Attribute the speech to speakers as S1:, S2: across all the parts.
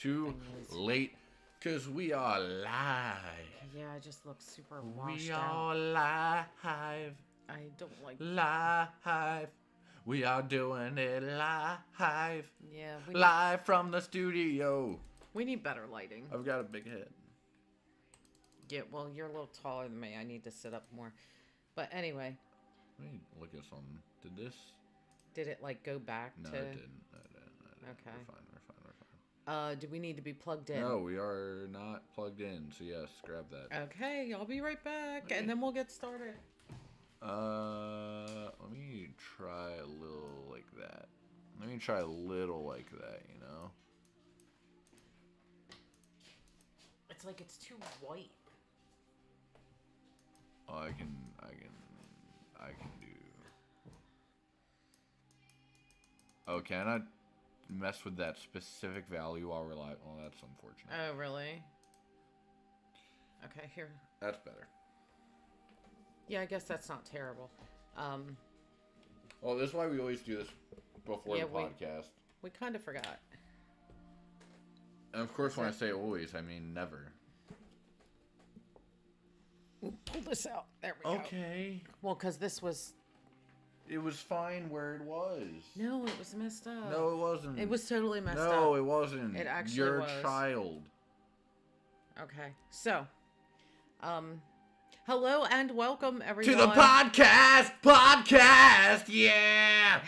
S1: too late, because we are live.
S2: Yeah, I just look super washed
S1: We
S2: out.
S1: are live.
S2: I don't like...
S1: Live. We are doing it live.
S2: Yeah,
S1: Live from the studio.
S2: we need better lighting.
S1: I've got a big head.
S2: Yeah, well, you're a little taller than me. I need to sit up more. But anyway.
S1: Let me look at something. Did this?
S2: Did it, like, go back
S1: No,
S2: to...
S1: it didn't.
S2: Okay.
S1: We're fine.
S2: Do we need to be plugged in?
S1: No, we are not plugged in. So yes, grab that.
S2: Okay, I'll be right back,
S1: Okay.
S2: and then we'll get started.
S1: Let me try a little like that. Let me try a little like that, you know?
S2: It's like it's too white.
S1: Oh, I can do. Oh, can I mess with that specific value while we're live? Oh, that's unfortunate.
S2: Oh, really? Okay, here.
S1: That's better.
S2: Yeah, I guess that's not terrible.
S1: Well, this is why we always do this before the podcast.
S2: We kind of forgot.
S1: And of course, when I say always, I mean never.
S2: Pull this out. There we go.
S1: Okay.
S2: Well, because this was...
S1: It was fine where it was.
S2: No, it was messed up.
S1: No, it wasn't.
S2: It was totally messed up.
S1: No, it wasn't.
S2: It actually
S1: You're
S2: was.
S1: a child.
S2: Okay. So, hello and welcome, everyone.
S1: To the podcast! Podcast! Yeah!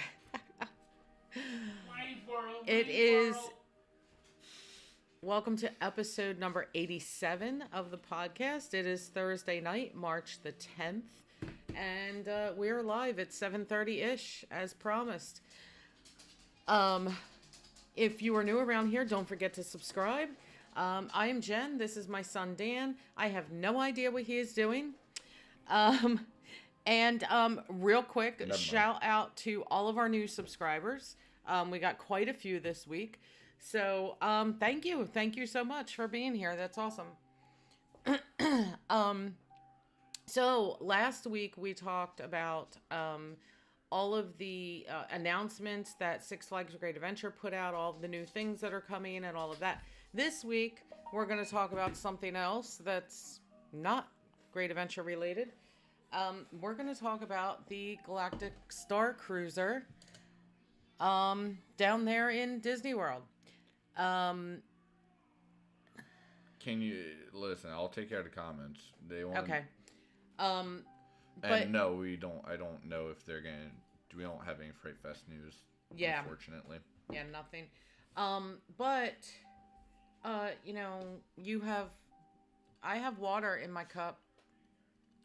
S2: It is... Welcome to episode number 87 of the podcast. It is Thursday night, March the 10th. And we're live at 7:30-ish, as promised. If you are new around here, don't forget to subscribe. I am Jen. This is my son, Dan. I have no idea what he is doing. Real quick, shout out to all of our new subscribers. We got quite a few this week. So, thank you. Thank you so much for being here. That's awesome. So last week we talked about all of the announcements that Six Flags Great Adventure put out, all of the new things that are coming and all of that. This week we're going to talk about something else that's not Great Adventure related. We're going to talk about the Galactic Star Cruiser down there in Disney World.
S1: Can you listen? I'll take care of the comments. They want.
S2: Okay.
S1: And no, we don't. I don't know if they're gonna. We don't have any Fright Fest news.
S2: Yeah.
S1: Unfortunately.
S2: Yeah, nothing. You know, I have water in my cup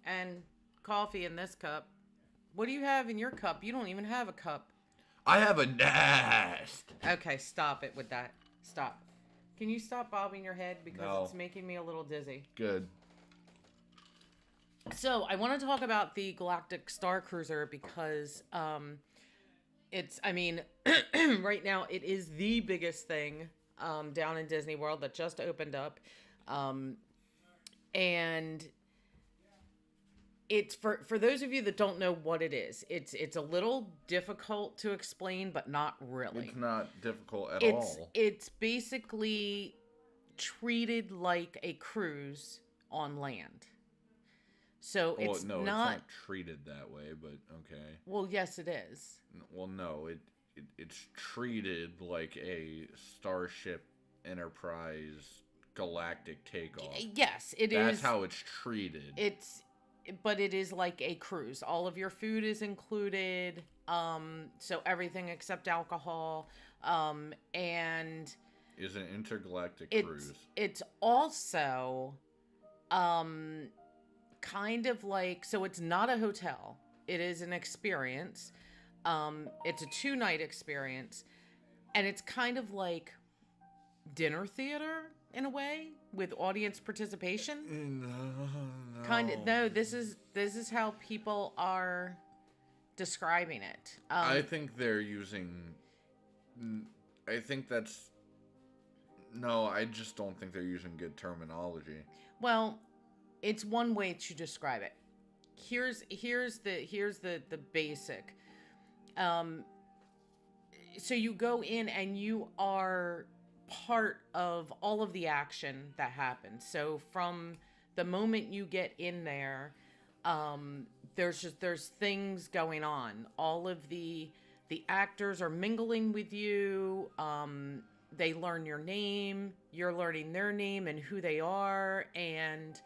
S2: and coffee in this cup. What do you have in your cup? You don't even have a cup.
S1: I have a nest.
S2: Okay, stop it with that. Stop. Can you stop bobbing your head because it's making me a little dizzy.
S1: Good.
S2: So, I want to talk about the Galactic Star Cruiser because right now it is the biggest thing down in Disney World that just opened up. And it's for those of you that don't know what it is, it's a little difficult to explain, but not really.
S1: It's not difficult at all.
S2: It's basically treated like a cruise on land. So it's not
S1: treated that way, but okay.
S2: Well, yes, it is.
S1: Well, no, it's treated like a Starship Enterprise galactic takeoff.
S2: Yes, it is.
S1: That's how it's treated.
S2: But it is like a cruise. All of your food is included. So everything except alcohol. And
S1: is an intergalactic cruise.
S2: It's also, kind of like, so it's not a hotel. It is an experience. It's a 2-night experience. And it's kind of like dinner theater in a way with audience participation. No, this is how people are describing it.
S1: I think they're using, I just don't think they're using good terminology.
S2: Well, it's one way to describe it. Here's the basic. So you go in and you are part of all of the action that happens. So from the moment you get in there, there's things going on. All of the actors are mingling with you. They learn your name. You're learning their name and who they are. And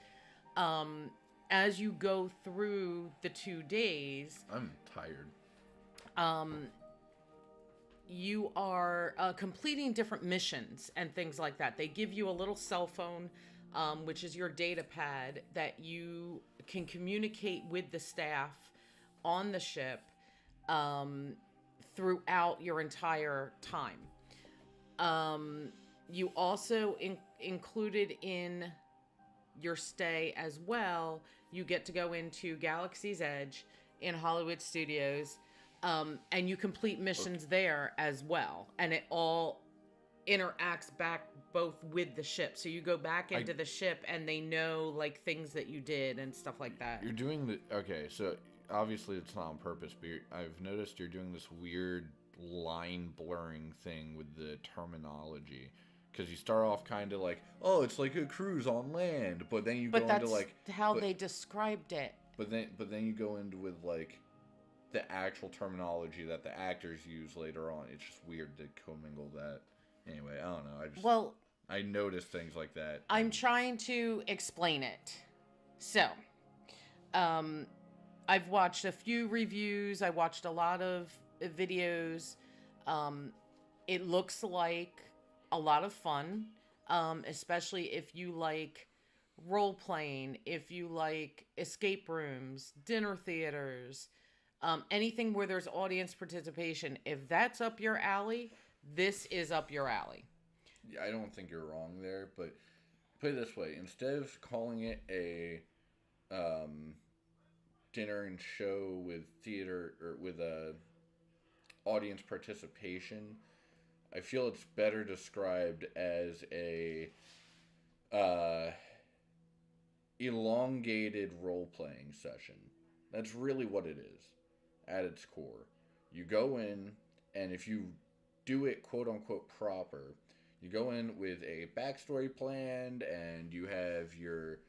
S2: as you go through the 2 days,
S1: I'm tired.
S2: You are completing different missions and things like that. They give you a little cell phone, which is your data pad, that you can communicate with the staff on the ship throughout your entire time. You also included in your stay as well, you get to go into Galaxy's Edge in Hollywood Studios, and you complete missions there as well, and it all interacts back both with the ship. So you go back into the ship, and they know like things that you did and stuff like that.
S1: You're doing the okay. So obviously it's not on purpose, but I've noticed you're doing this weird line blurring thing with the terminology. Because you start off kind of like, oh, it's like a cruise on land, but then you go into like
S2: how they described it.
S1: But then you go into with like the actual terminology that the actors use later on. It's just weird to commingle that. Anyway, I don't know. I noticed things like that.
S2: I'm trying to explain it. So, I've watched a few reviews. I watched a lot of videos. It looks like a lot of fun, especially if you like role playing, if you like escape rooms, dinner theaters, anything where there's audience participation. If that's up your alley, this is up your alley.
S1: Yeah, I don't think you're wrong there, but put it this way: instead of calling it a dinner and show with theater or with audience participation, I feel it's better described as a elongated role-playing session. That's really what it is at its core. You go in, and if you do it quote-unquote proper, you go in with a backstory planned, and you have your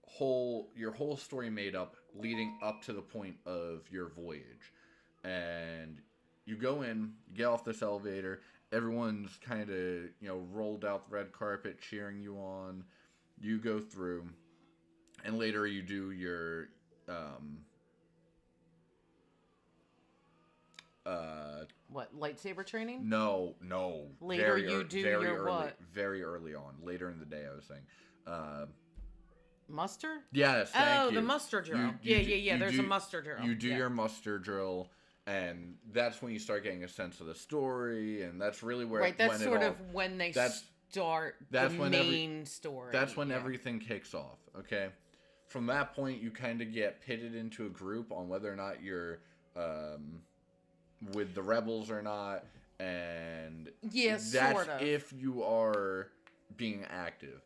S1: whole story made up leading up to the point of your voyage. And you go in, you get off this elevator, everyone's kind of, rolled out the red carpet cheering you on. You go through, and later you do your
S2: what, lightsaber training?
S1: No.
S2: Later you do your
S1: early,
S2: what?
S1: Very early on, later in the day, I was saying.
S2: Muster?
S1: Yes, thank you.
S2: Oh, the muster drill. Yeah. There's a muster drill.
S1: You do your muster drill, and that's when you start getting a sense of the story, and that's really where
S2: right. That's sort of when they start the main story.
S1: That's when everything kicks off. Okay, from that point, you kind of get pitted into a group on whether or not you're with the rebels or not, and
S2: yes,
S1: that's
S2: sort of.
S1: if you are being active.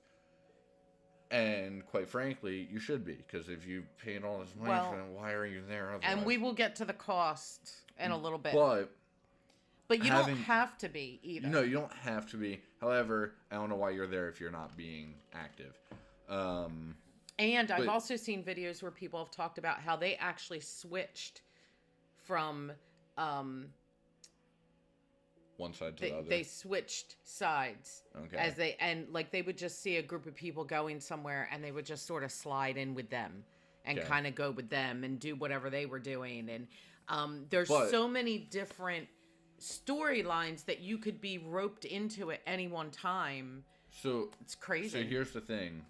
S1: And quite frankly, you should be, because if you paid all this money for them, why are you there otherwise?
S2: And we will get to the cost in a little bit.
S1: But
S2: you don't have to be either.
S1: No, you don't have to be. However, I don't know why you're there if you're not being active.
S2: And I've also seen videos where people have talked about how they actually switched from
S1: one side to the other.
S2: They switched sides.
S1: Okay.
S2: They would just see a group of people going somewhere, and they would just sort of slide in with them and kind of go with them and do whatever they were doing. And there's so many different storylines that you could be roped into at any one time.
S1: So
S2: it's crazy.
S1: So here's the thing.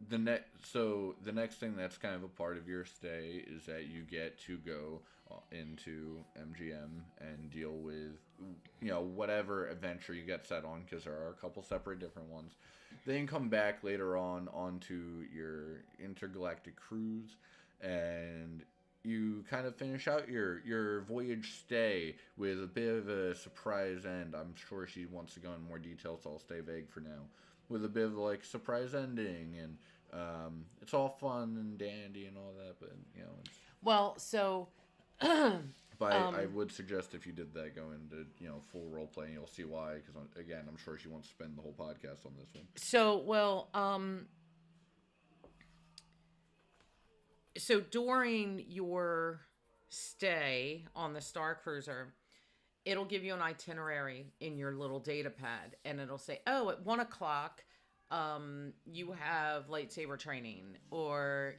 S1: The next thing that's kind of a part of your stay is that you get to go into MGM and deal with whatever adventure you get set on, because there are a couple separate different ones. Then come back later on onto your intergalactic cruise, and you kind of finish out your voyage stay with a bit of a surprise end. I'm sure she wants to go in more details, so I'll stay vague for now. With a bit of like surprise ending, and it's all fun and dandy and all that, but
S2: Well, so
S1: But I would suggest if you did that, go into full role playing. You'll see why. Because again, I'm sure she wants to spend the whole podcast on this one.
S2: So during your stay on the Star Cruiser, it'll give you an itinerary in your little data pad, and it'll say, "Oh, at 1 o'clock, you have lightsaber training," or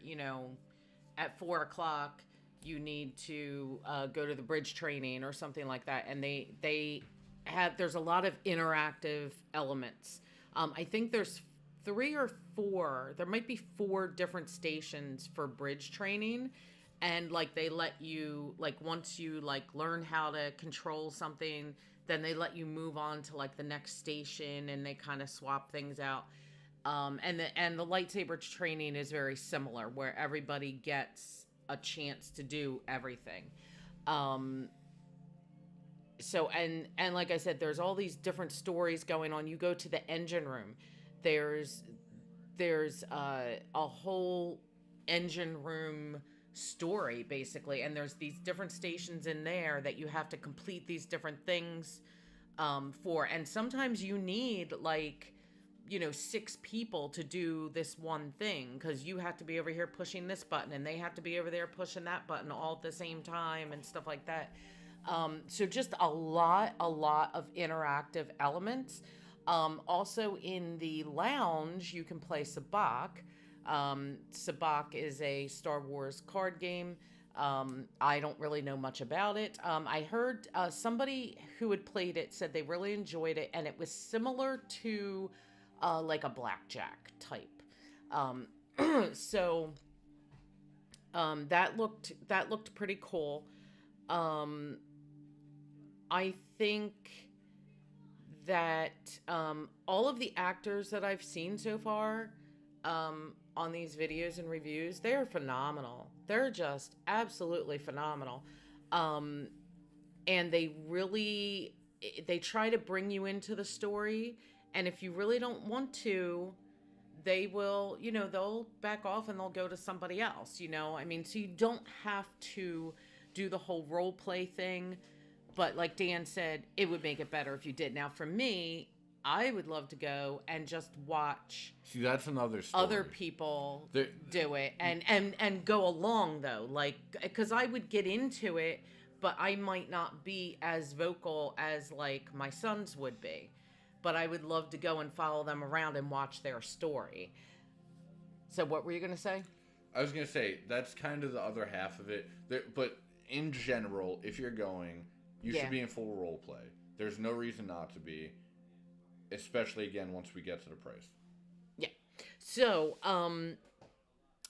S2: at 4 o'clock, you need to go to the bridge training or something like that. And there's a lot of interactive elements. I think there's 3 or 4. There might be 4 different stations for bridge training. And they let you once you learn how to control something, then they let you move on to the next station, and they kind of swap things out. And the lightsaber training is very similar, where everybody gets a chance to do everything. So like I said, there's all these different stories going on. You go to the engine room. There's a whole engine room story, basically, and there's these different stations in there that you have to complete these different things for. And sometimes you need 6 people to do this one thing, because you have to be over here pushing this button and they have to be over there pushing that button all at the same time and stuff like that. So just a lot of interactive elements. Also in the lounge, you can play Sabacc. Sabacc is a Star Wars card game. I don't really know much about it. I heard somebody who had played it said they really enjoyed it, and it was similar to a blackjack type. So that looked pretty cool. I think that all of the actors that I've seen so far on these videos and reviews, they're phenomenal. They're just absolutely phenomenal. And they try to bring you into the story. And if you really don't want to, they will, they'll back off and they'll go to somebody else, I mean, so you don't have to do the whole role play thing. But like Dan said, it would make it better if you did. Now, for me, I would love to go and just watch.
S1: See, that's another story.
S2: Other people do it and go along, though. Because I would get into it, but I might not be as vocal as my sons would be. But I would love to go and follow them around and watch their story. So what were you going to say?
S1: I was going to say, that's kind of the other half of it. But in general, if you're going, you should be in full role play. There's no reason not to be, especially, again, once we get to the price.
S2: Yeah. So,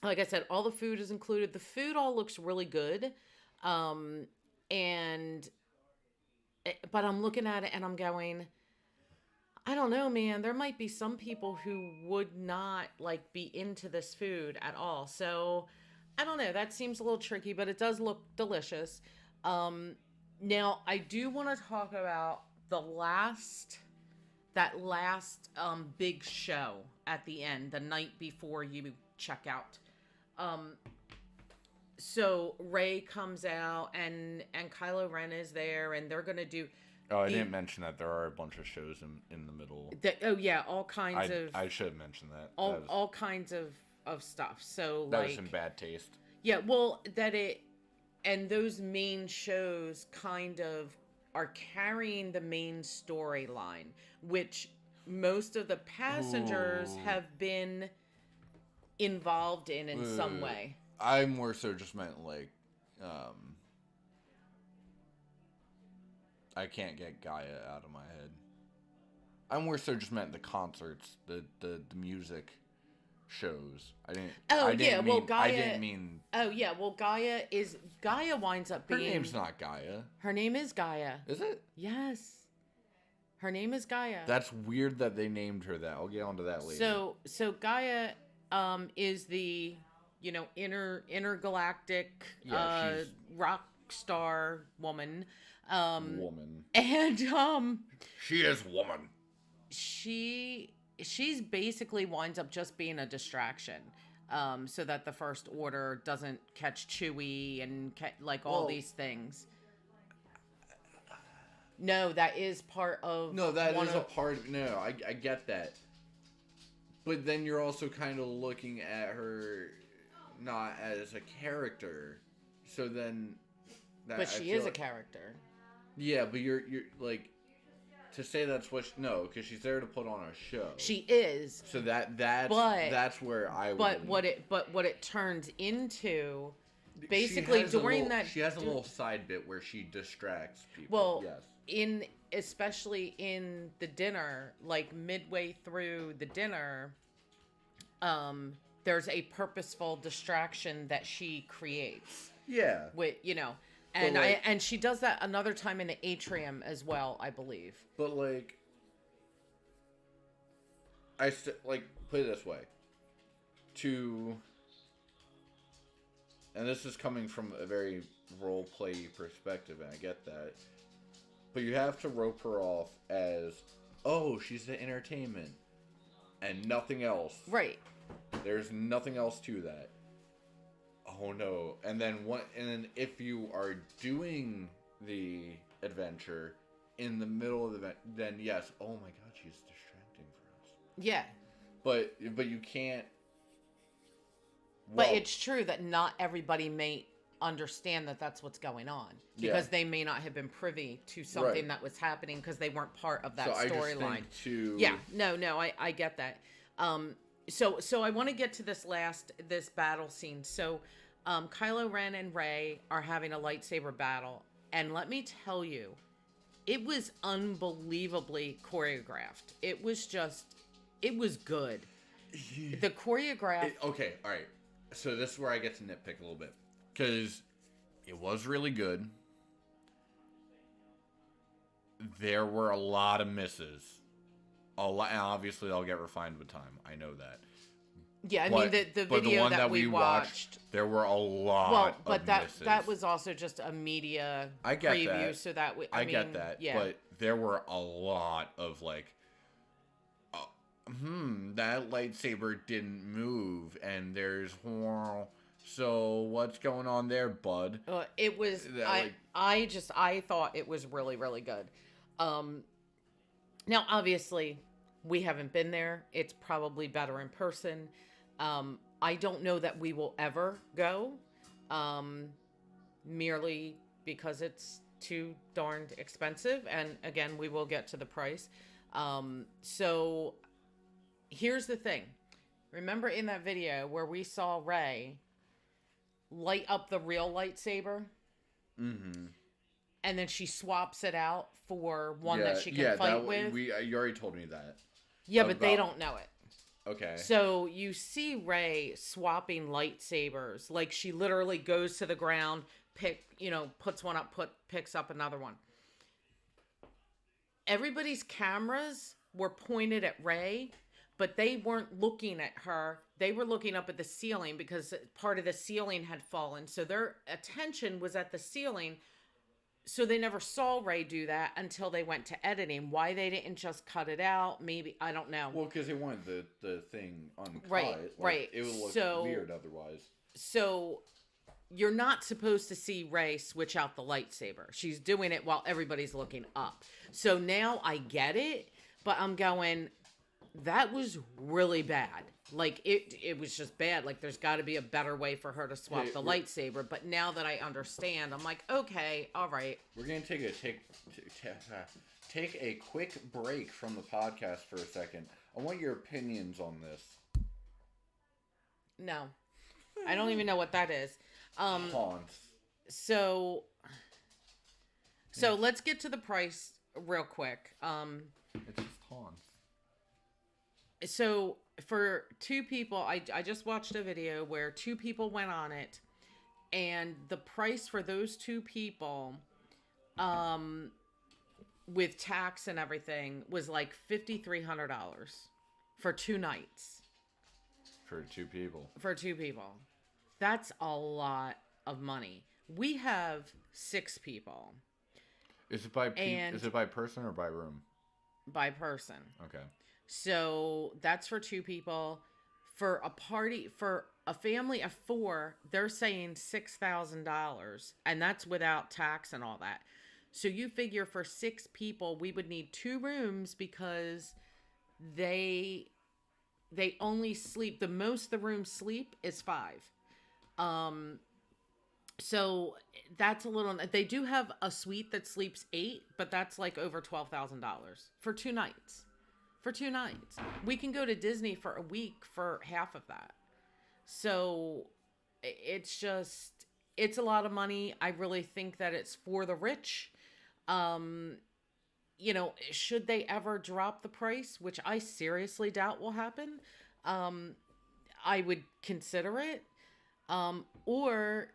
S2: like I said, all the food is included. The food all looks really good. But I'm looking at it and I'm going, I don't know, man. There might be some people who would not be into this food at all. So I don't know. That seems a little tricky, but it does look delicious. Now I do want to talk about that last big show at the end, the night before you check out. So Rey comes out and Kylo Ren is there, and they're gonna do.
S1: Oh, I didn't mention that there are a bunch of shows in the middle.
S2: All kinds of.
S1: I should have mentioned that.
S2: All kinds of stuff. So
S1: that was in bad taste.
S2: Yeah, well, and those main shows kind of are carrying the main storyline, which most of the passengers have been involved in some way.
S1: I more so just meant I can't get Gaia out of my head. I more so just meant the concerts, the music shows. I didn't mean.
S2: Oh yeah, well Gaia winds up being.
S1: Her name's not Gaia.
S2: Her name is Gaia.
S1: Is it?
S2: Yes. Her name is Gaia.
S1: That's weird that they named her that. I'll get onto that later.
S2: So Gaia is the intergalactic rock star woman. And
S1: she is woman.
S2: She's basically winds up just being a distraction, so that the First Order doesn't catch Chewie and all these things. No, that is part of.
S1: No, that is a part. No, I get that. But then you're also kind of looking at her not as a character. So then.
S2: But she is a character.
S1: Yeah, but you're like. To say that's what no, because she's there to put on a show.
S2: She is.
S1: So that's where I would.
S2: But what it turns into, basically during that,
S1: she has a little side bit where she distracts people.
S2: Well,
S1: yes.
S2: Especially in the dinner, like midway through the dinner, there's a purposeful distraction that she creates.
S1: Yeah.
S2: With And and she does that another time in the atrium as well, I believe.
S1: But like, put it this way, and this is coming from a very role play perspective, and I get that, but you have to rope her off as, oh, she's the entertainment, and nothing else.
S2: Right.
S1: There's nothing else to that. Oh no! And then if you are doing the adventure in the middle of the event, then yes. Oh my God, she's distracting for us.
S2: Yeah.
S1: But you can't.
S2: Well, but it's true that not everybody may understand that that's what's going on because they may not have been privy to something that was happening because they weren't part of that storyline. Yeah. No, I get that. So I want to get to this battle scene. So, Kylo Ren and Rey are having a lightsaber battle, and let me tell you, it was unbelievably choreographed. It was good. The choreograph.
S1: Okay, all right. So this is where I get to nitpick a little bit because it was really good. There were a lot of misses. And obviously, they'll get refined with time. I know that.
S2: Yeah, I mean the video that we watched,
S1: there were a lot.
S2: But that was also just a media preview, so that
S1: I get that. Yeah. But there were a lot of that lightsaber didn't move, and there's so what's going on there, bud?
S2: It was I thought it was really, really good. Now obviously we haven't been there. It's probably better in person. I don't know that we will ever go, merely because it's too darned expensive. And again, we will get to the price. So here's the thing. Remember in that video where we saw Rey light up the real lightsaber?
S1: Mm-hmm.
S2: And then she swaps it out for one that she can fight with?
S1: You already told me that.
S2: Yeah, but they don't know it.
S1: Okay.
S2: So you see Rey swapping lightsabers. Like she literally goes to the ground, puts one up, picks up another one. Everybody's cameras were pointed at Rey, but they weren't looking at her. They were looking up at the ceiling because part of the ceiling had fallen. So their attention was at the ceiling. So they never saw Rey do that until they went to editing. Why they didn't just cut it out, maybe, I don't know.
S1: Well, because they wanted the thing uncut.
S2: Right.
S1: It would look weird otherwise.
S2: So you're not supposed to see Rey switch out the lightsaber. She's doing it while everybody's looking up. So now I get it, but I'm going, that was really bad. Like, it was just bad. Like, there's got to be a better way for her to swap the lightsaber. But now that I understand, I'm like, okay, all right.
S1: We're going to take a quick break from the podcast for a second. I want your opinions on this.
S2: No. I don't even know what that is.
S1: Haunts.
S2: So let's get to the price real quick.
S1: It's just haunts.
S2: So for two people, I just watched a video where two people went on it, and the price for those two people, with tax and everything, was like $5,300 for 2 nights.
S1: For two people.
S2: That's a lot of money. We have 6 people.
S1: Is it by person or by room?
S2: By person.
S1: Okay.
S2: So that's for 2 people. For a family of 4, they're saying $6,000, and that's without tax and all that. So you figure for 6 people, we would need 2 rooms because they they only sleep, the most the rooms sleep is 5. Um so that's a little, they do have a suite that sleeps 8, but that's like over $12,000 for 2 nights. For 2 nights. We can go to Disney for a week for half of that. So it's just, it's a lot of money. I really think that it's for the rich. Um, should they ever drop the price, which I seriously doubt will happen, um, I would consider it. Or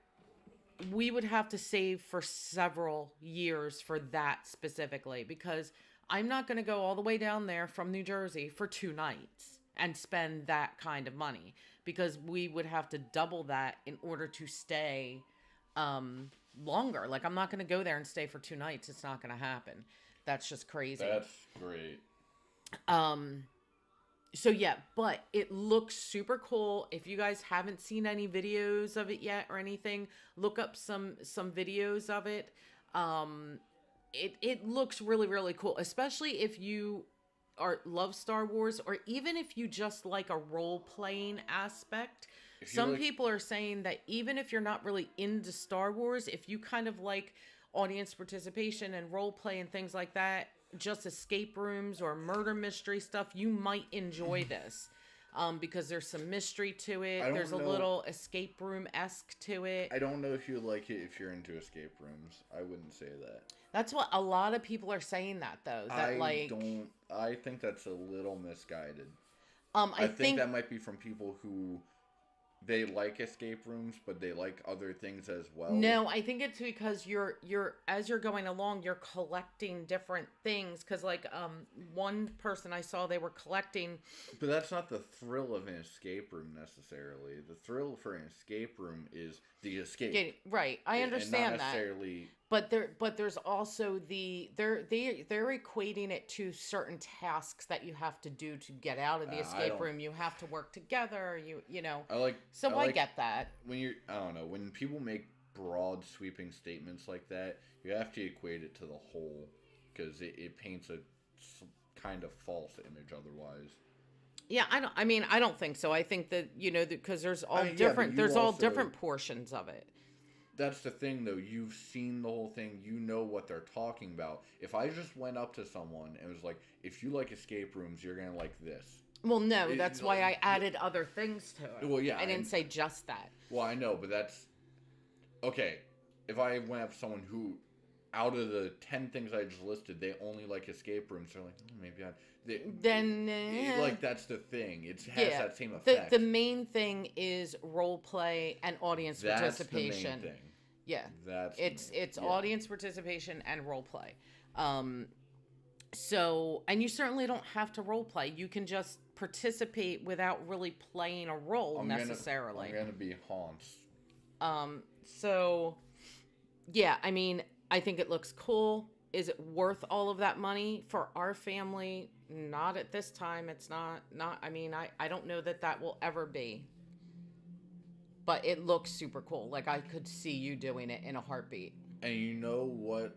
S2: we would have to save for several years for that specifically, because I'm not going to go all the way down there from New Jersey for 2 nights and spend that kind of money, because we would have to double that in order to stay longer. Like, I'm not going to go there and stay for 2 nights. It's not going to happen. That's just crazy.
S1: That's great.
S2: So yeah, but it looks super cool. If you guys haven't seen any videos of it yet or anything, look up some videos of it. It looks really, really cool, especially if you love Star Wars, or even if you just like a role playing aspect. Some people are saying that even if you're not really into Star Wars, if you kind of like audience participation and role play and things like that, just escape rooms or murder mystery stuff, you might enjoy this. Because there's some mystery to it. There's a little escape room-esque to it.
S1: I don't know if you like it if you're into escape rooms. I wouldn't say that.
S2: That's what a lot of people are saying that, though. That
S1: I think that's a little misguided.
S2: I think
S1: that might be from people who, they like escape rooms, but they like other things as well.
S2: No, I think it's because you're as you're going along, you're collecting different things. Because like one person I saw, they were collecting.
S1: But that's not the thrill of an escape room necessarily. The thrill for an escape room is the escape.
S2: Right, I understand
S1: and not necessarily
S2: that. But there's also they're equating it to certain tasks that you have to do to get out of the escape room. You have to work together. You know. I get that.
S1: I don't know, when people make broad sweeping statements like that, you have to equate it to the whole, because it paints a kind of false image otherwise.
S2: Yeah, I don't think so. I think that, because there's all different. There's all different portions of it.
S1: That's the thing, though. You've seen the whole thing. You know what they're talking about. If I just went up to someone and was like, if you like escape rooms, you're going to like this.
S2: Well, no, that's why I added other things to it.
S1: Well, yeah.
S2: I didn't say just that.
S1: Well, I know, but that's... Okay, if I went up to someone who, out of the 10 things I just listed, they only like escape rooms, they're like, maybe that's the thing. It has that same effect.
S2: The main thing is role play and audience participation.
S1: That's the main thing.
S2: Yeah. It's audience participation and role play. So, and you certainly don't have to role play. You can just participate without really playing a role necessarily.
S1: I'm gonna be Hans.
S2: So, yeah, I mean, I think it looks cool. Is it worth all of that money for our family? Not at this time. It's not, I mean, I don't know that will ever be. But it looks super cool. Like, I could see you doing it in a heartbeat.
S1: And you know what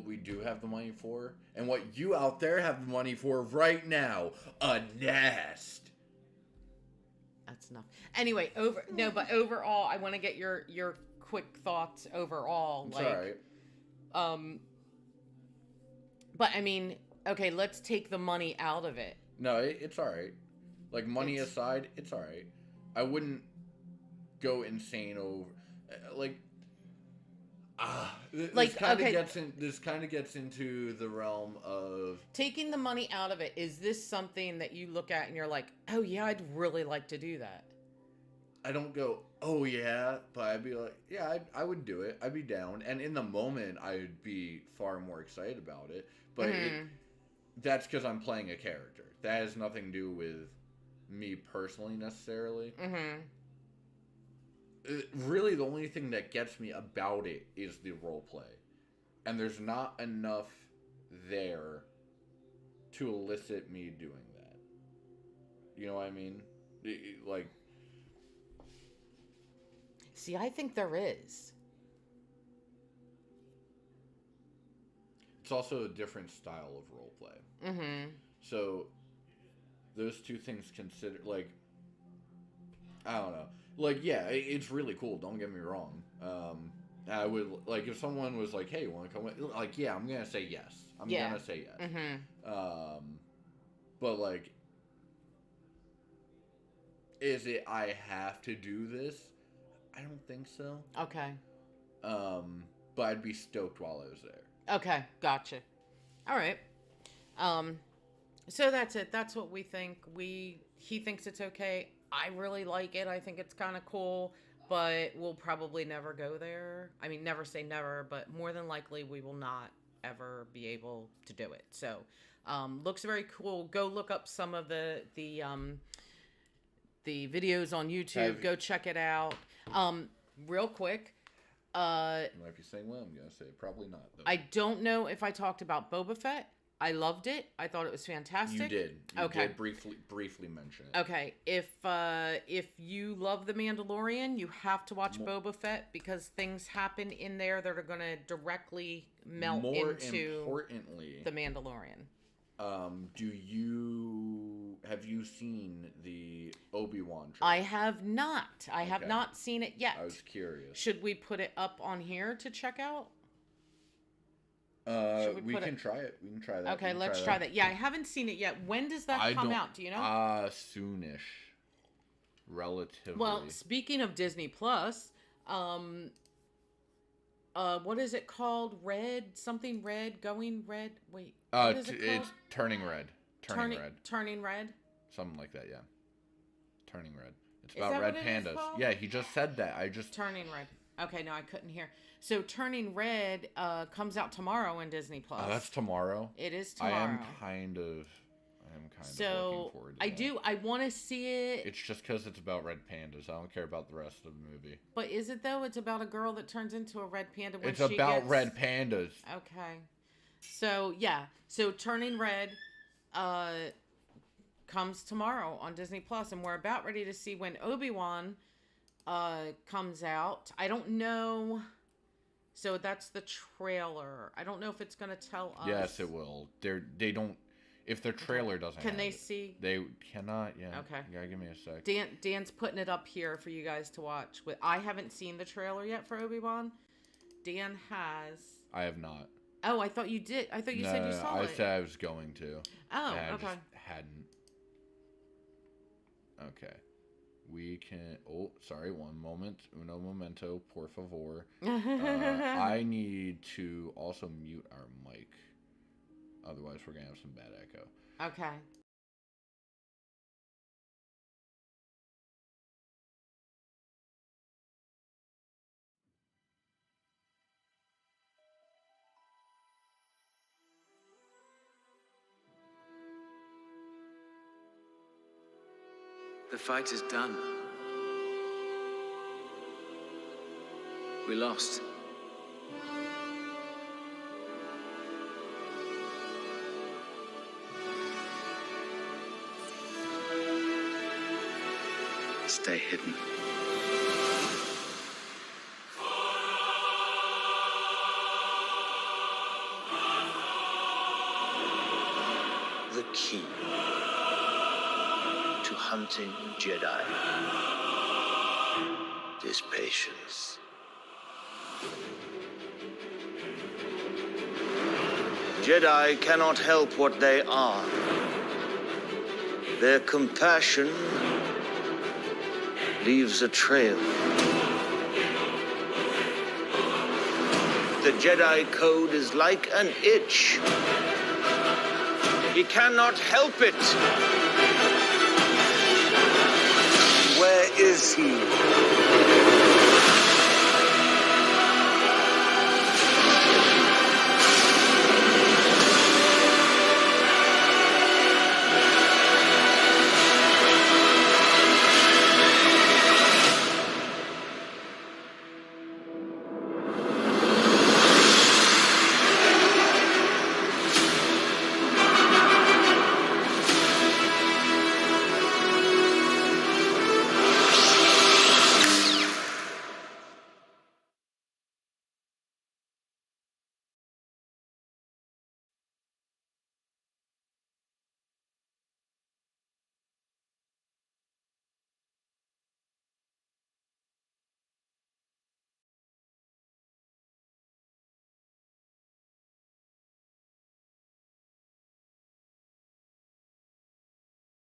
S1: we do have the money for? And what you out there have the money for right now? A nest.
S2: That's enough. Anyway, overall, I want to get your quick thoughts overall.
S1: It's all right.
S2: But I mean, okay, let's take the money out of it.
S1: No, it's all right. Like, money aside, it's all right. I wouldn't go insane over, this kind of gets into the realm of
S2: taking the money out of it. Is this something that you look at and you're like, oh yeah, I'd really like to do that?
S1: I don't go, oh yeah, but I'd be like, yeah, I would do it. I'd be down. And in the moment, I'd be far more excited about it. But that's because I'm playing a character. That has nothing to do with me personally necessarily. Really, the only thing that gets me about it is the role play. And there's not enough there to elicit me doing that. You know what I mean?
S2: See, I think there is.
S1: it's also a different style of role play.
S2: Mm-hmm.
S1: So those two things consider, like, I don't know, like, yeah, it's really cool. Don't get me wrong. I would, like, if someone was like, "Hey, you want to come with?" Like, yeah, I'm gonna say yes. I'm gonna say yes.
S2: Mm-hmm.
S1: But like, is it I have to do this? I don't think so.
S2: Okay.
S1: But I'd be stoked while I was there.
S2: Okay, gotcha. All right. So that's it. That's what we think. He thinks it's okay. I really like it. I think it's kind of cool, but we'll probably never go there. I mean, never say never, but more than likely we will not ever be able to do it. So, looks very cool. Go look up some of the videos on YouTube. Go check it out. Real quick.
S1: You might be saying, well, I'm going to say probably not, though.
S2: I don't know if I talked about Boba Fett. I loved it. I thought it was fantastic.
S1: You did. You did briefly mention it.
S2: Okay. If you love The Mandalorian, you have to watch Boba Fett because things happen in there that are going to directly melt into
S1: importantly,
S2: The Mandalorian.
S1: Have you seen the Obi-Wan trailer?
S2: I have not. I have not seen it yet.
S1: I was curious.
S2: Should we put it up on here to check out?
S1: We can try it. We can try that.
S2: Okay, let's try that. Yeah, I haven't seen it yet. When does that come out? Do you know?
S1: Soonish. Relatively.
S2: Well, speaking of Disney Plus, what is it called? Something red, going red. Wait. What is it called?
S1: It's Turning Red.
S2: Turning Red.
S1: Something like that, yeah. Turning Red. It's about red pandas. Yeah, he just said that.
S2: Turning Red. Okay, no, I couldn't hear. So Turning Red comes out tomorrow in Disney Plus.
S1: Oh, that's tomorrow?
S2: It is tomorrow.
S1: I am kind of looking forward to that.
S2: I want to see it.
S1: It's just because it's about red pandas. I don't care about the rest of the movie.
S2: But is it, though? It's about a girl that turns into a red panda when
S1: It's about red pandas.
S2: Okay. So, yeah. So Turning Red comes tomorrow on Disney Plus, and we're about ready to see when Obi-Wan comes out. I don't know. So that's the trailer. I don't know if it's going to tell us.
S1: Yes, it will. They don't. If their trailer doesn't.
S2: Can they see?
S1: They cannot. Yeah.
S2: Okay.
S1: You gotta give me a sec.
S2: Dan's putting it up here for you guys to watch. I haven't seen the trailer yet for Obi-Wan. Dan has.
S1: I have not.
S2: Oh, I thought you did. I thought you said you saw it.
S1: I said I was going to.
S2: Oh,
S1: and
S2: okay.
S1: I just hadn't. Okay. We can. Oh, sorry. One moment. Uno momento, por favor. I need to also mute our mic. Otherwise, we're going to have some bad echo.
S2: Okay.
S3: The fight is done. We lost. Stay hidden.
S4: The key to hunting Jedi is patience. Jedi cannot help what they are. Their compassion leaves a trail. The Jedi Code is like an itch. He cannot help it. Where is he?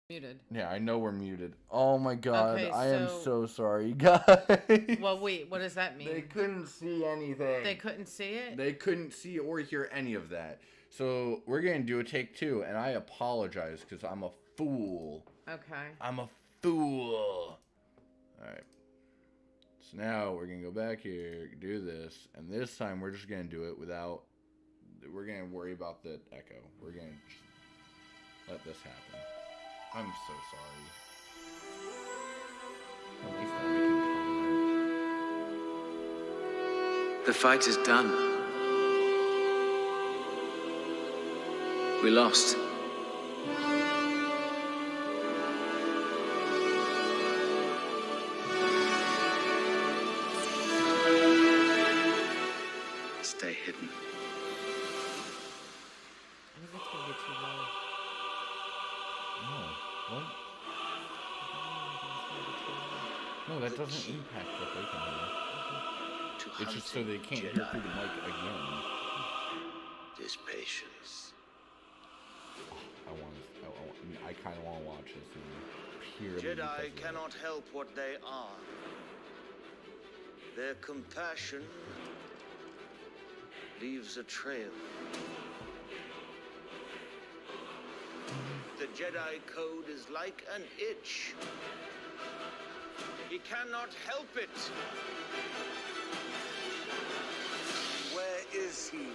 S2: Muted.
S1: Yeah, I know we're muted. Oh my god,
S2: Okay,
S1: I am
S2: so-
S1: so sorry, guys.
S2: Well, wait, what does that mean?
S1: They couldn't see anything.
S2: They couldn't see it?
S1: They couldn't see or hear any of that. So we're gonna do a take 2, and I apologize because I'm a fool.
S2: Okay.
S1: I'm a fool. Alright. So now we're gonna go back here, do this, and this time we're just gonna do it without. We're gonna worry about the echo. We're gonna just let this happen. I'm so sorry. At least now we can comment.
S3: The fight is done. We lost. Stay hidden.
S2: I think that's gonna be too low.
S1: No. What? No, that doesn't impact what they can hear. It's just so they can't hear through the mic again.
S4: This patience.
S1: I kind of want to watch this and purely because
S4: Jedi
S1: of that.
S4: cannot help what they are. Their compassion leaves a trail. The Jedi code is like an itch. He cannot help it. Where is he?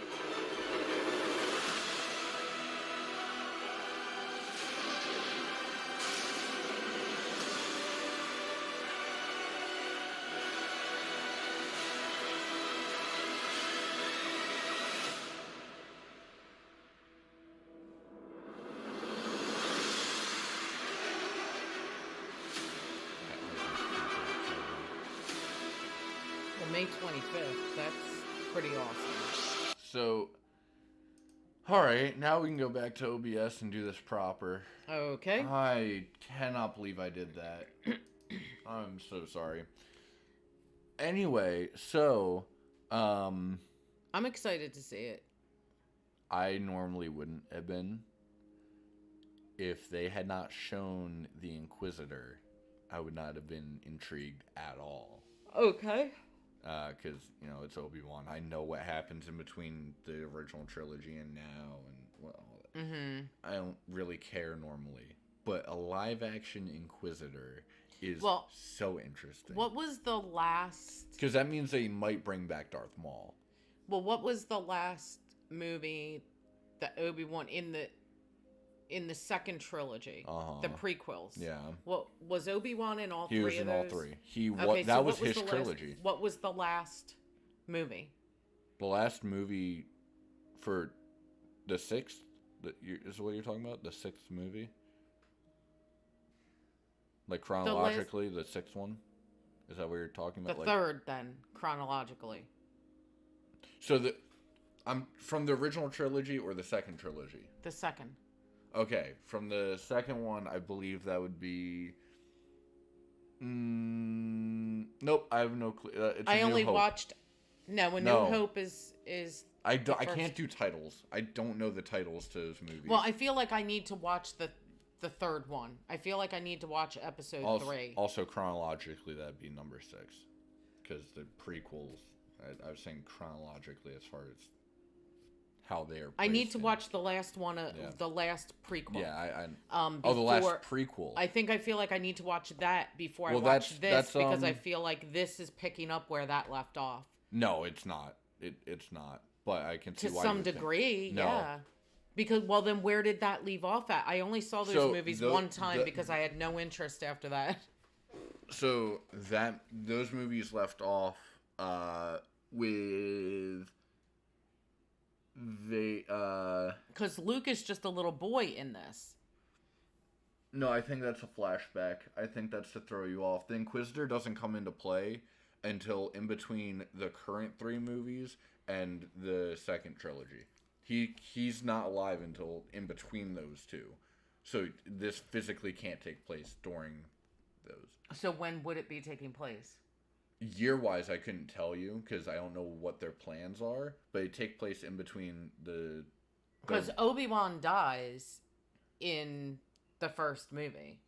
S2: Well, May 25th. That's pretty awesome.
S1: So, alright, now we can go back to OBS and do this proper.
S2: Okay.
S1: I cannot believe I did that. I'm so sorry. Anyway, so,
S2: I'm excited to see it.
S1: I normally wouldn't have been. If they had not shown the Inquisitor, I would not have been intrigued at all.
S2: Okay.
S1: Because, you know, it's Obi-Wan. I know what happens in between the original trilogy and now, and all that.
S2: Mm-hmm.
S1: I don't really care normally. But a live-action Inquisitor is so interesting.
S2: What was the last...
S1: Because that means they might bring back Darth Maul.
S2: Well, what was the last movie that Obi-Wan in the second trilogy? The prequels.
S1: Yeah.
S2: What was Obi-Wan in all
S1: He
S2: three
S1: was
S2: of
S1: in
S2: those?
S1: all three.
S2: Okay, so
S1: that was
S2: what
S1: his
S2: the last-
S1: trilogy.
S2: What was the last movie?
S1: The last movie for the sixth, is what you're talking about? The sixth movie? Like chronologically, the sixth one? Is that what you're talking about?
S2: The third, then, chronologically.
S1: So I'm from the original trilogy or the second trilogy?
S2: The second.
S1: Okay, from the second one, I believe that would be. Nope, I have no clue.
S2: I only watched. No, A New Hope is.
S1: I can't do titles. I don't know the titles to those movies.
S2: Well, I feel like I need to watch the third one. I feel like I need to watch episode 3.
S1: Also, chronologically, that'd be number 6, because the prequels. I was saying chronologically as far as how they are.
S2: I need to watch the last one, the last prequel.
S1: Yeah,
S2: the
S1: last prequel.
S2: I feel like I need to watch that before I watch this because I feel like this is picking up where that left off.
S1: No, it's not. It's not. But I can see
S2: to
S1: why.
S2: some degree, yeah. Because then where did that leave off at? I only saw those movies one time because I had no interest after that.
S1: So those movies left off with.
S2: Because Luke is just a little boy in this.
S1: No, I think that's a flashback. I think that's to throw you off. The Inquisitor doesn't come into play until in between the current 3 movies and the second trilogy. He's not alive until in between those 2. So this physically can't take place during those.
S2: So when would it be taking place?
S1: Year-wise, I couldn't tell you because I don't know what their plans are, but it take place in between the...
S2: Because Obi-Wan dies in the first movie.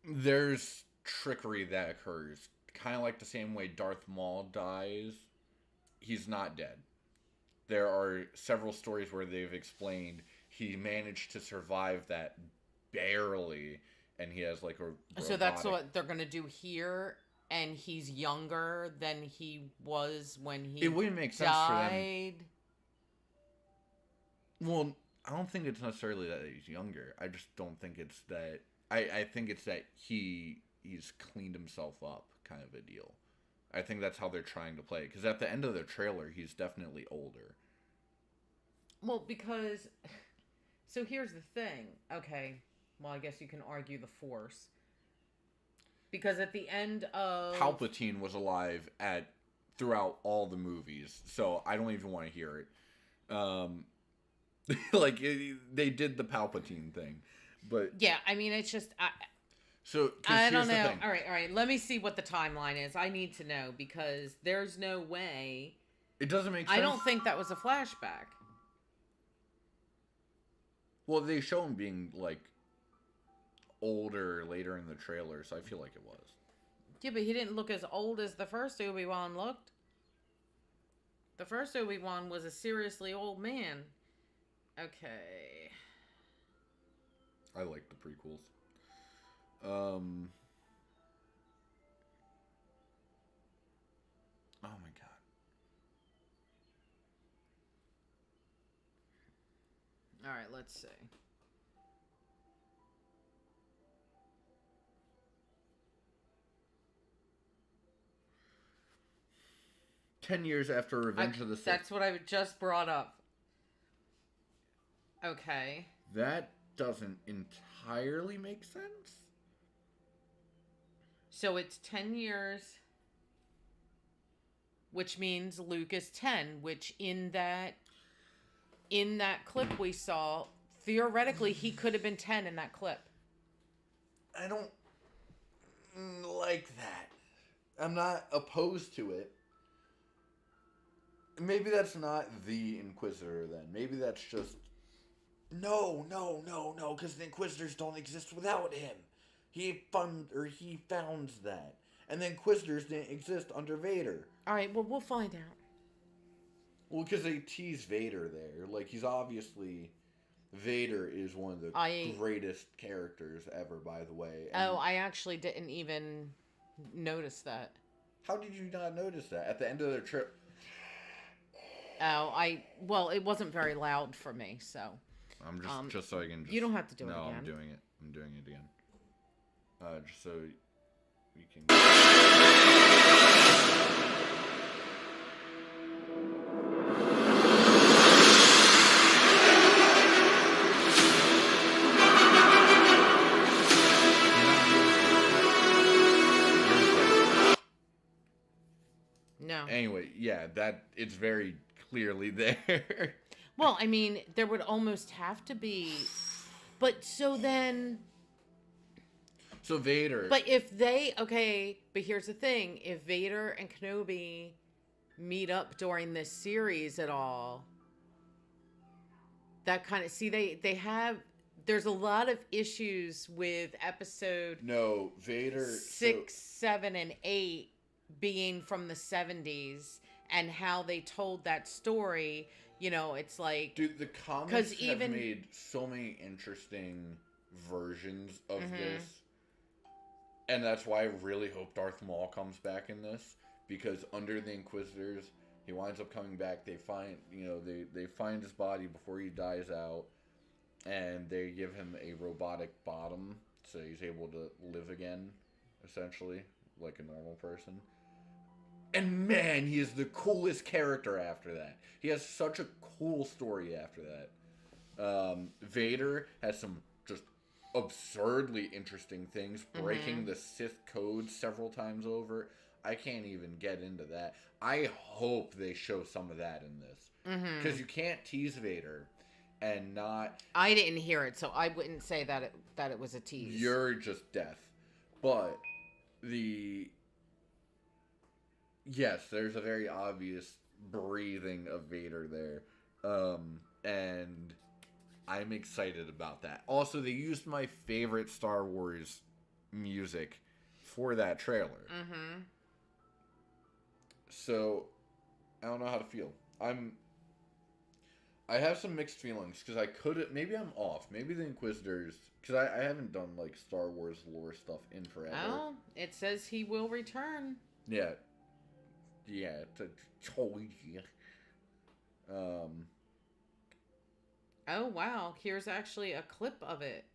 S1: There's trickery that occurs. Kind of like the same way Darth Maul dies. He's not dead. There are several stories where they've explained he managed to survive that barely, and he has like a robotic...
S2: So that's what they're gonna do here, and he's younger than he was when he
S1: It wouldn't make sense
S2: died.
S1: For them. Well, I don't think it's necessarily that he's younger. I just don't think it's that. I think it's that he's cleaned himself up, kind of a deal. I think that's how they're trying to play it. Because at the end of the trailer, he's definitely older.
S2: Well, because... So here's the thing. Okay, well, I guess you can argue the Force. Because at the end of...
S1: Palpatine was alive throughout all the movies. So I don't even want to hear it. They did the Palpatine thing. But...
S2: Yeah, I mean, it's just...
S1: So,
S2: I don't know. All right. Let me see what the timeline is. I need to know because there's no way.
S1: It doesn't make sense.
S2: I don't think that was a flashback.
S1: Well, they show him being like older later in the trailer, so I feel like it was.
S2: Yeah, but he didn't look as old as the first Obi-Wan looked. The first Obi-Wan was a seriously old man. Okay.
S1: I like the prequels. Oh my god.
S2: All right, let's see.
S1: "10 years after Revenge of the Sith."
S2: That's what I just brought up. Okay.
S1: That doesn't entirely make sense.
S2: So it's 10 years, which means Luke is 10, which in that clip we saw, theoretically he could have been 10 in that clip.
S1: I don't like that. I'm not opposed to it. Maybe that's not the Inquisitor then. Maybe that's just... No, because the Inquisitors don't exist without him. He found that. And the Inquisitors didn't exist under Vader.
S2: All right, well, we'll find out.
S1: Well, because they tease Vader there. Like, he's obviously... Vader is one of the greatest characters ever, by the way. And
S2: I actually didn't even notice that.
S1: How did you not notice that? At the end of the trip...
S2: Well, it wasn't very loud for me, so...
S1: I'm just so I can just...
S2: You don't have to do it again.
S1: No, I'm doing it. I'm doing it again. Just so we can...
S2: No.
S1: Anyway, yeah, it's very clearly there.
S2: Well, I mean, there would almost have to be... But so then...
S1: So Vader...
S2: But if they... Okay, but here's the thing. If Vader and Kenobi meet up during this series at all, that kind of... See, they have... There's a lot of issues with episode...
S1: No, Vader...
S2: 6, 7, and 8 being from the 70s and how they told that story... You know, it's like...
S1: Dude, the comics have made so many interesting versions of this. And that's why I really hope Darth Maul comes back in this. Because under the Inquisitors, he winds up coming back. They find, they find his body before he dies out. And they give him a robotic bottom. So he's able to live again, essentially. Like a normal person. And man, he is the coolest character after that. He has such a cool story after that. Vader has some just absurdly interesting things, breaking the Sith code several times over. I can't even get into that. I hope they show some of that in this. Because you can't tease Vader and not...
S2: I didn't hear it, so I wouldn't say that it was a tease.
S1: You're just deaf. But yes, there's a very obvious breathing of Vader there. And I'm excited about that. Also, they used my favorite Star Wars music for that trailer.
S2: Mm-hmm.
S1: So, I don't know how to feel. I have some mixed feelings because maybe I'm off. Maybe the Inquisitors, because I haven't done like Star Wars lore stuff in forever.
S2: Oh, it says he will return.
S1: Yeah. Yeah. Yeah.
S2: Oh, wow. Here's actually a clip of it.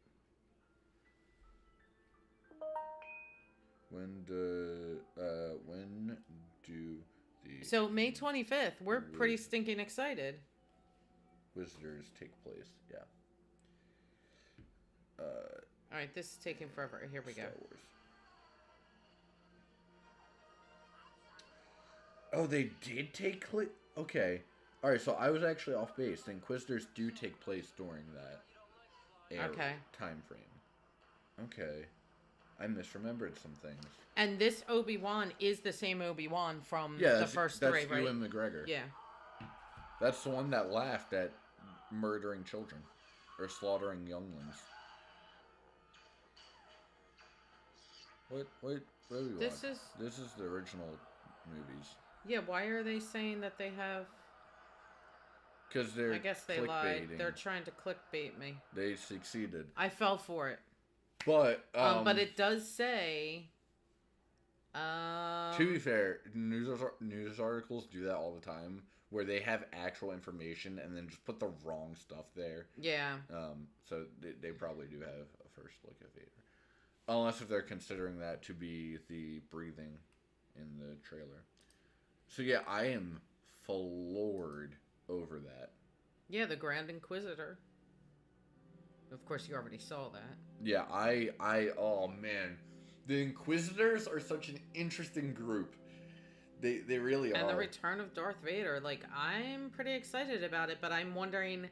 S1: When do the
S2: So, May 25th. We're pretty stinking excited.
S1: Visitors take place? Yeah.
S2: All right, this is taking forever. Here we go.
S1: Star Wars. Oh, they did take Okay. All right, so I was actually off base. The Inquisitors do take place during that time frame. Okay. I misremembered some things.
S2: And this Obi-Wan is the same Obi-Wan from the first three, right?
S1: That's Ewan McGregor.
S2: Yeah.
S1: That's the one that laughed at murdering children or slaughtering younglings. What are we watching? This is the original movies.
S2: Yeah, why are they saying that they have...
S1: Because they're
S2: I guess they lied. They're trying to clickbait me.
S1: They succeeded.
S2: I fell for it.
S1: But
S2: it does say...
S1: to be fair, news articles do that all the time, where they have actual information and then just put the wrong stuff there.
S2: Yeah.
S1: So they probably do have a first look at Vader. Unless if they're considering that to be the breathing in the trailer. So yeah, I am floored over that.
S2: Yeah, the Grand Inquisitor. Of course, you already saw that.
S1: Yeah, oh man. The Inquisitors are such an interesting group. They really are.
S2: And the return of Darth Vader, like, I'm pretty excited about it, but I'm wondering,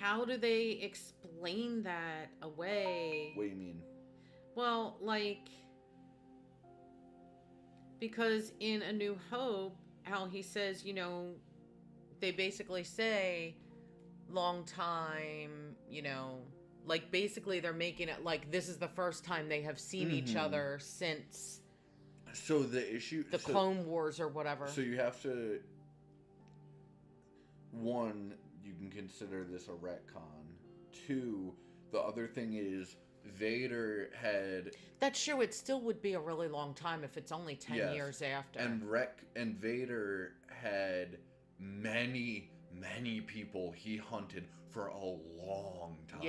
S2: how do they explain that away?
S1: What do you mean?
S2: Well, like, because in A New Hope, how he says, they basically say, long time, like, basically they're making it like this is the first time they have seen each other since...
S1: So the issue...
S2: The Clone Wars or whatever.
S1: So you have to... One, you can consider this a retcon. Two, the other thing is Vader had...
S2: That's true. It still would be a really long time if it's only 10 years after.
S1: And Vader had many people he hunted for a long time.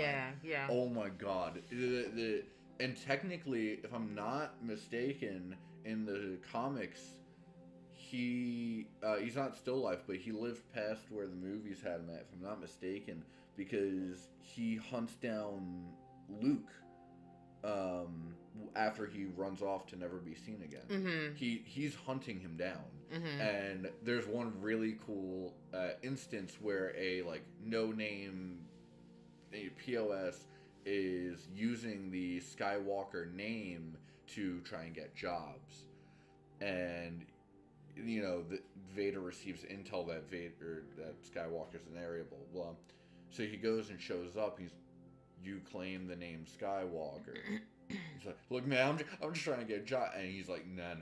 S2: Yeah.
S1: Oh my god. And technically, if I'm not mistaken, in the comics, he's not still alive, but he lived past where the movies had him at, if I'm not mistaken, because he hunts down Luke after he runs off to never be seen again.
S2: Mm-hmm.
S1: He's hunting him down.
S2: Mm-hmm.
S1: And there's one really cool instance where a no-name POS is using the Skywalker name to try and get jobs, and Vader receives intel that Skywalker's an area, blah blah blah. So he goes and shows up. You claim the name Skywalker. He's like, look, man, I'm just trying to get a job, and he's like, no,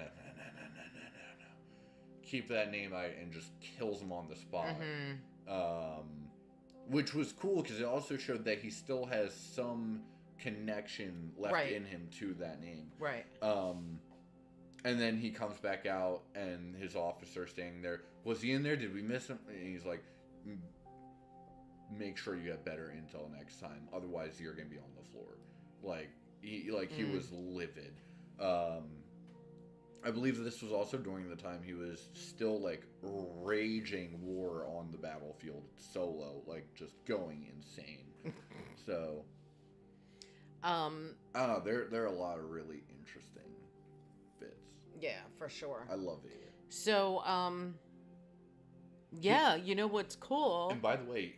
S1: keep that name out, and just kills him on the spot.
S2: Mm-hmm.
S1: Which was cool because it also showed that he still has some connection left in him to that name.
S2: Right.
S1: And then he comes back out, and his officer standing there. Was he in there? Did we miss him? And he's like, make sure you have better intel next time. Otherwise, you're gonna be on the floor. He was livid. I believe this was also during the time he was still raging war on the battlefield solo, just going insane. So, I don't know. There are a lot of really interesting bits.
S2: Yeah, for sure.
S1: I love it.
S2: So, yeah, you know what's cool?
S1: And by the way,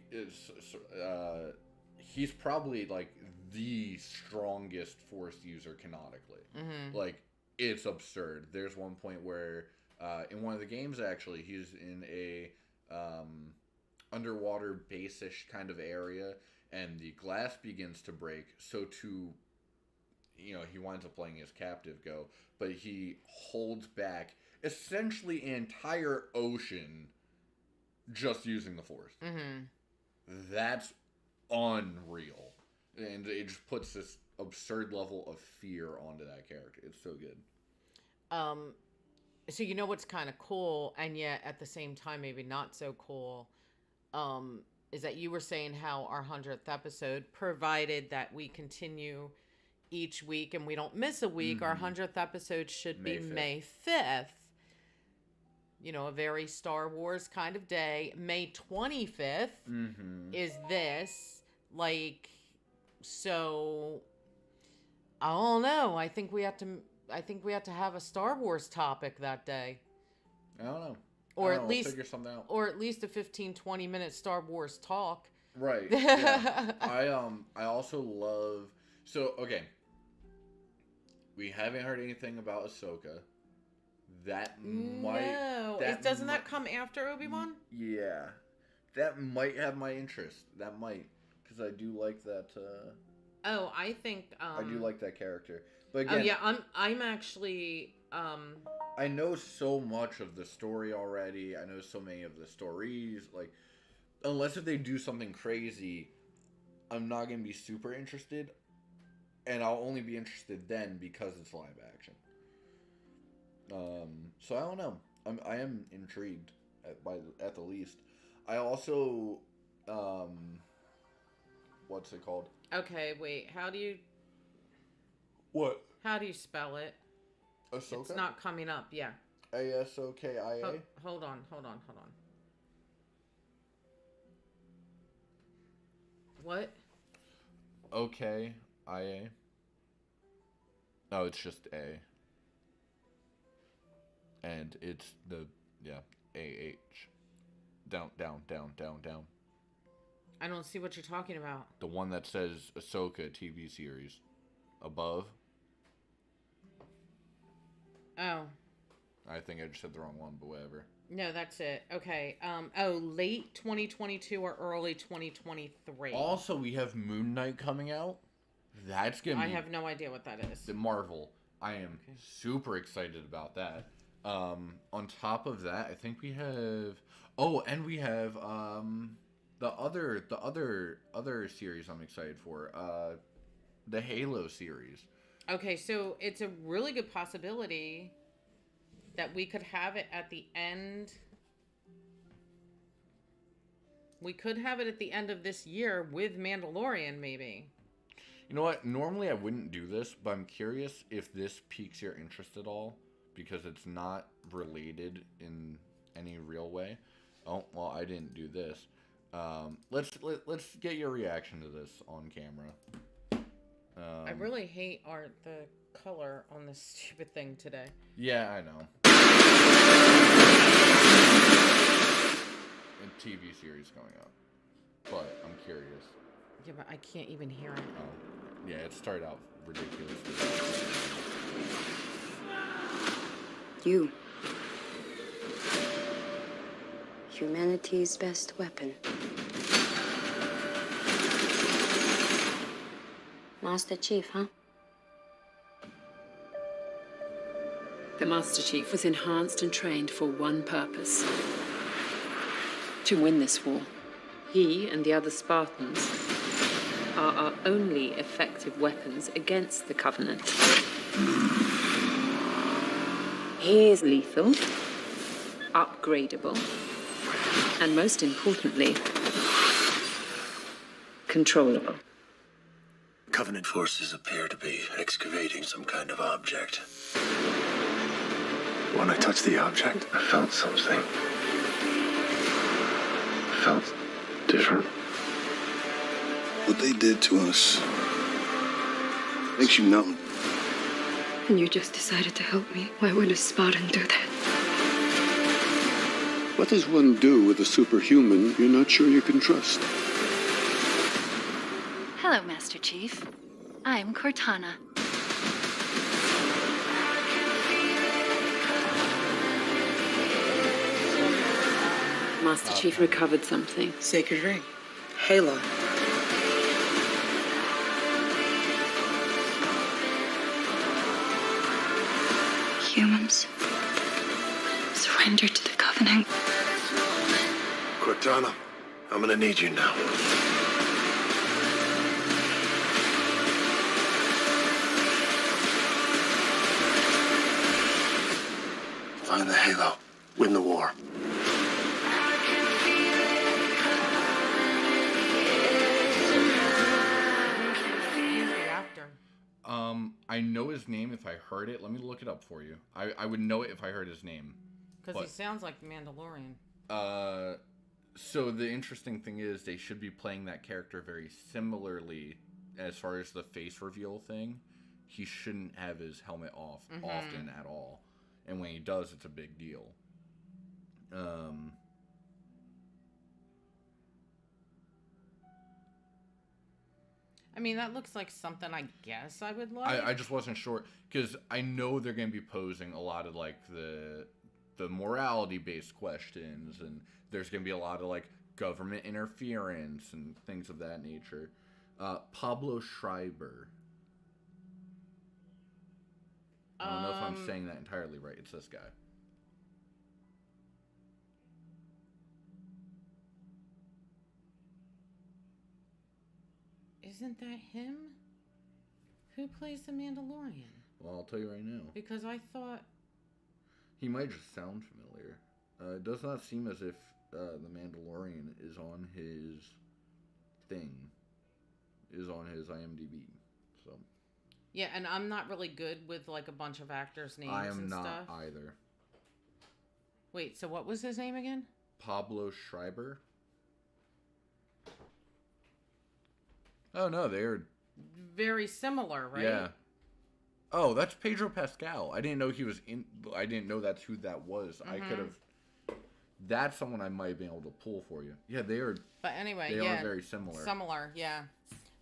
S1: he's probably the strongest Force user canonically.
S2: Mm-hmm.
S1: It's absurd. There's one point where in one of the games, actually, he's in a underwater base-ish kind of area, and the glass begins to break. So he winds up letting his captive go, but he holds back essentially an entire ocean just using the Force.
S2: Mm-hmm.
S1: That's unreal, and it just puts this absurd level of fear onto that character. It's so good.
S2: So you know what's kind of cool, and yet at the same time maybe not so cool, is that you were saying how our 100th episode, provided that we continue each week and we don't miss a week, our 100th episode should be May 5th. You know, a very Star Wars kind of day. May 25th is this. Like, so I don't know. I think we have to have a Star Wars topic that day.
S1: I don't know.
S2: Or at least
S1: figure something out.
S2: Or at least a 15-20 minute Star Wars talk.
S1: Right. Yeah. I also love. So okay. We haven't heard anything about Ahsoka.
S2: Doesn't that come after Obi-Wan?
S1: Yeah. That might have my interest. That might, because I do like that.
S2: I think.
S1: I do like that character. But again,
S2: I'm actually.
S1: I know so much of the story already. I know so many of the stories. Like, unless if they do something crazy, I'm not gonna be super interested, and I'll only be interested then because it's live action. So I don't know. I am intrigued at the least. I also, what's it called?
S2: Okay, wait. How do you?
S1: What?
S2: How do you spell it?
S1: Ahsoka?
S2: It's not coming up. Yeah.
S1: Asokia.
S2: Hold on. What?
S1: Okay. IA. No, it's just A. And it's AH. Down.
S2: I don't see what you're talking about.
S1: The one that says Ahsoka TV series. Above.
S2: Oh.
S1: I think I just said the wrong one, but whatever.
S2: No, that's it. Okay. Late 2022 or early 2023.
S1: Also, we have Moon Knight coming out. That's gonna be...
S2: I have no idea what that is.
S1: The Marvel. I am super excited about that. On top of that, I think we have... Oh, and we have the other series I'm excited for. The Halo series.
S2: Okay, so it's a really good possibility that we could have it at the end. We could have it at the end of this year with Mandalorian, maybe.
S1: You know what? Normally I wouldn't do this, but I'm curious if this piques your interest at all, because it's not related in any real way. Oh, well, I didn't do this. Let's get your reaction to this on camera.
S2: I really hate the color on this stupid thing today.
S1: Yeah, I know. A TV series coming up, but I'm curious.
S2: Yeah, but I can't even hear it.
S1: Oh, yeah, it started out ridiculously.
S5: You. Humanity's best weapon. Master Chief, huh?
S6: The Master Chief was enhanced and trained for one purpose. To win this war. He and the other Spartans are our only effective weapons against the Covenant. He is lethal, upgradable, and most importantly, controllable.
S7: Covenant forces appear to be excavating some kind of object. When I touched the object, I felt something. I felt different. What they did to us makes you numb.
S5: And you just decided to help me. Why would a Spartan do that?
S8: What does one do with a superhuman you're not sure you can trust?
S9: Hello, Master Chief. I'm Cortana.
S6: Master Chief recovered something.
S10: Sacred ring. Halo.
S5: Humans, surrender to the Covenant.
S7: Cortana, I'm gonna need you now. Find the Halo. Win the war.
S1: I know his name if I heard it. Let me look it up for you. I would know it if I heard his name.
S2: Because he sounds like the Mandalorian.
S1: So the interesting thing is they should be playing that character very similarly as far as the face reveal thing. He shouldn't have his helmet off often at all. And when he does, it's a big deal.
S2: I mean, that looks like something I guess I would like.
S1: I just wasn't sure because I know they're going to be posing a lot of like the morality based questions, and there's going to be a lot of like government interference and things of that nature. Pablo Schreiber. I don't know if I'm saying that entirely right. It's this guy.
S2: Isn't that him? Who plays the Mandalorian?
S1: Well, I'll tell you right now.
S2: Because I thought...
S1: He might just sound familiar. It does not seem as if the Mandalorian is on his thing. Is on his IMDb. So...
S2: Yeah, and I'm not really good with like a bunch of actors' names and stuff. I am not
S1: either.
S2: Wait, so what was his name again?
S1: Pablo Schreiber. Oh no, they're
S2: very similar, right?
S1: Yeah. Oh, that's Pedro Pascal. I didn't know he was in. I didn't know that's who that was. I could have. That's someone I might have been able to pull for you. Yeah, they are.
S2: But anyway,
S1: they are very similar.
S2: Similar, yeah.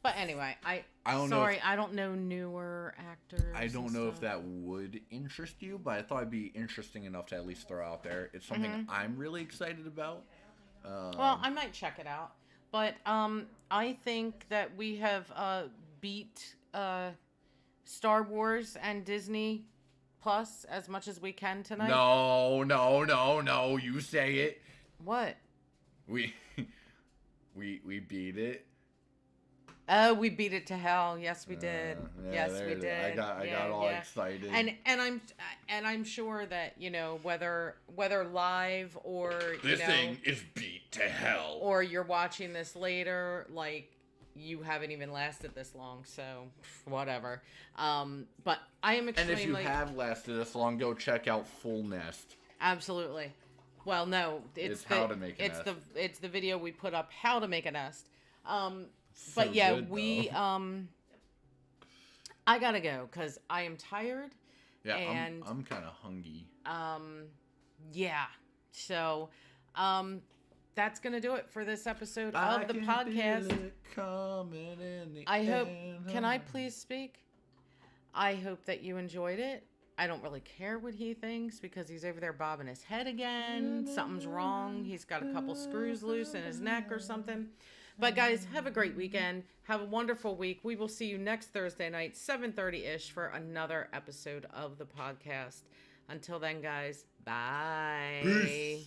S2: But anyway, I don't know newer actors.
S1: I don't know if that would interest you, but I thought it'd be interesting enough to at least throw out there. It's something I'm really excited about.
S2: Well, I might check it out. But I think that we have beat Star Wars and Disney Plus as much as we can tonight.
S1: No. You say it.
S2: What?
S1: We beat it.
S2: Oh, we beat it to hell. Yes, we did.
S1: Yeah,
S2: yes, we did.
S1: I got all excited.
S2: And I'm sure that, you know, whether live or
S1: this thing is beat to hell,
S2: or you're watching this later, like you haven't even lasted this long, so whatever. But I am extremely.
S1: And if you have lasted this long, go check out Full Nest.
S2: Absolutely. Well, no, it's
S1: how to make a nest.
S2: It's the video we put up, how to make a nest.
S1: So
S2: but yeah,
S1: good,
S2: we I gotta go because I am tired.
S1: Yeah,
S2: and
S1: I'm kind of hungry.
S2: Yeah. So, that's gonna do it for this episode of the podcast. I hope. Can I please speak? I hope that you enjoyed it. I don't really care what he thinks because he's over there bobbing his head again. Something's wrong. He's got a couple screws loose in his neck or something. But guys, have a great weekend. Have a wonderful week. We will see you next Thursday night, 7:30-ish, for another episode of the podcast. Until then, guys, bye.
S1: Peace.